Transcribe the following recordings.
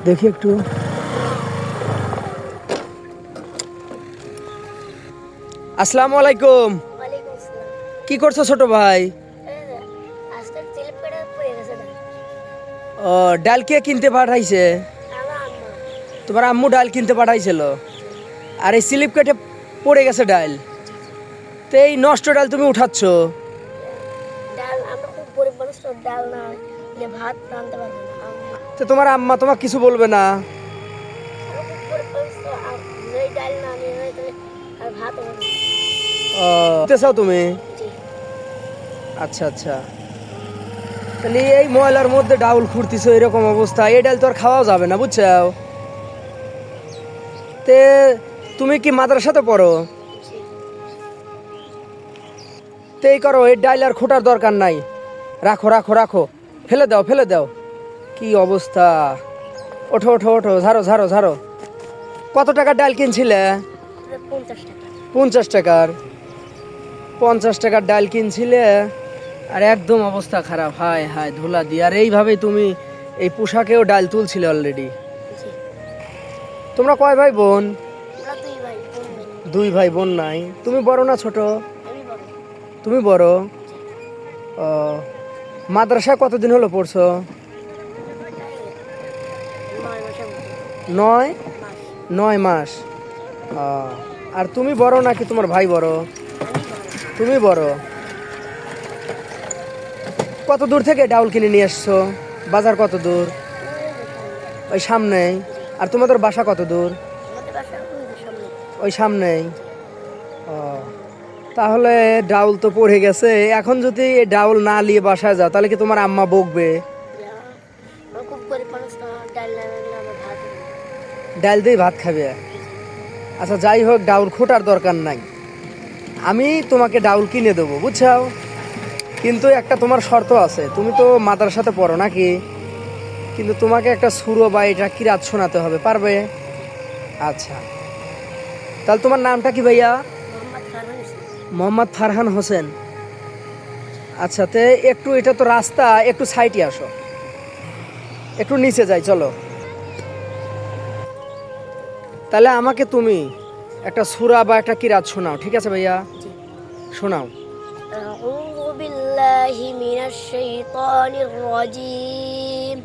দেখি একটু। আসসালামু আলাইকুম। ওয়ালাইকুম আসসালাম। কি করছো ছোট ভাই? এই যে, আজকে চিলিপ কেটে পড়ে গেছে ডাল। ও, ডাল কে কিনতে পাঠাইছে? আমার আম্মা। তোমার আম্মু ডাল কিনতে পাঠাইছিল? জি আর এই স্লিপ কেটে পড়ে গেছে ডাল, জি জি। তো এই নষ্ট ডাল তুমি উঠাচ্ছ? ডাল আমরা খুব গরিব মানুষ তো, ডাল না হলে ভাত রাঁধতে পারবো না আম্মা। তো তোমার আম্মা তোমাকে কিছু বলবে না? আমরা খুব গরিব মানুষ তো, যেই ডাল না নিয়ে হয় তাহলে আর ভাত হবে না। ও, দিতে চাও তুমি? জি আচ্ছা আচ্ছা। তাহলে এই ময়লার মধ্যে ডাউল খুঁড়তিছো, এরকম অবস্থা, এই ডাল তো আর খাওয়াও যাবে না, বুঝছো? তে তুমি কি মাদ্রাসাতে পড়ো? জি। তো এই করো, এই ডাল আর খোঁটার দরকার নাই, রাখো রাখো রাখো, ফেলে দাও ফেলে দাও। কি অবস্থা! ওঠো ওঠো ওঠো, ঝাড়ো ঝাড়ো ঝাড়ো। কত টাকার ডাল কিনছিলে? 50 টাকা। 50 টাকার? 50 টাকার ডাল কিনছিলে, আর একদম অবস্থা খারাপ, হায় হায় ধুলা দিয়ে। আর এইভাবেই তুমি এই পোশাকেও ডাল তুলছিলে অলরেডি। জি। তোমরা কয় ভাই বোন? আমরা দুই ভাই বোন নাই। 2 ভাই বোন নাই? তুমি বড় না ছোট? আমি বড়। তুমি বড়? জি। ও, মাদ্রাসায় কতদিন হলো পড়ছো? 9 মাসের মতো। 9? মাস। 9 মাস। ও, আর তুমি বড় নাকি তোমার ভাই বড়? আমি বড়। তুমি বড়। কত দূর থেকে ডাউল কিনে নিয়ে এসছো? বাজার কত দূর? ওই যে সামনে। ওই সামনেই? জি। আর তোমাদের বাসা কত দূর? আমাদের বাসা ওই যে সামনে। ওই সামনেই? জি। ও, তাহলে ডাউল তো পড়ে গেছে। এখন যদি এই ডাউল না নিয়ে বাসায় যাও, তাহলে কি তোমার আম্মা বকবে? যা, আমরা খুব গরিব মানুষ না, ডাল না রাখলে আমার ভাত হবে না। ডাল দিয়ে ভাত খাবে? আচ্ছা যাই হোক, ডাউল খোটার দরকার নাই, আমি তোমাকে ডাউল কিনে দেবো, বুঝছো? কিন্তু একটা তোমার শর্ত আছে, তুমি তো মাদ্রাসাতে পড়ো নাকি? কিন্তু তোমাকে একটা সুরো বা এটা কিরাত শোনাতে হবে, পারবে? আচ্ছা, তাহলে তোমার নামটা কি ভাইয়া? মোহাম্মদ ফারহান ইসলাম। মোহাম্মদ ফারহান হোসেন। আচ্ছা, তে একটু, এটা তো রাস্তা, একটু সাইডে আসো, একটু নিচে যাই চলো। তাহলে আমাকে তুমি একটা সূরা বা একটা কিরাত শোনাও, ঠিক আছে ভাইয়া? জি। শোনাও। أعوذ بالله من الشيطان الرجيم.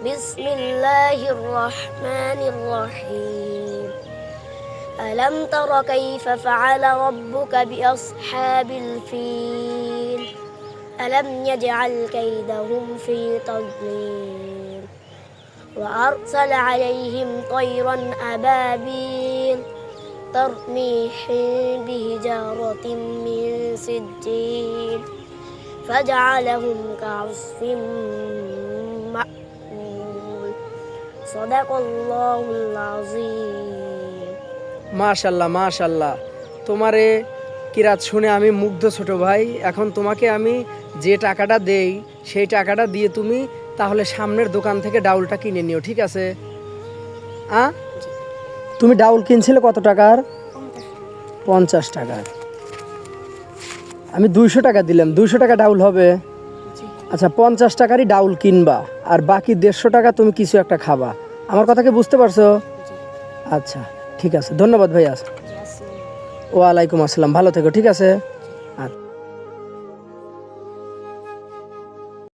بسم الله الرحمن الرحيم. ألم تر كيف فعل ربك بأصحاب الفيل؟ ألم يجعل كيدهم في تضليل وأرسل عليهم طيرا أبابيل ترميهم بحجارة من سجيل فجعلهم كعصف مأكول. صدق الله العظيم. মাশাল্লাহ মাশাল্লাহ, তোমারে কিরাত শুনে আমি মুগ্ধ ছোট ভাই। এখন তোমাকে আমি যে টাকাটা দেই, সেই টাকাটা দিয়ে তুমি তাহলে সামনের দোকান থেকে ডাউলটা কিনে নিও, ঠিক আছে? তুমি ডাউল কিনছিলে কত টাকার? 50 টাকার। আমি 200 টাকা দিলাম, 200 টাকা ডাউল হবে? আচ্ছা, 50 টাকারই ডাউল কিনবা, আর বাকি 150 টাকা তুমি কিছু একটা খাবা। আমার কথা কি বুঝতে পারছো? আচ্ছা ঠিক আছে, ধন্যবাদ ভাইয়া। ওয়ালাইকুম আসসালাম, ভালো থেকো, ঠিক আছে?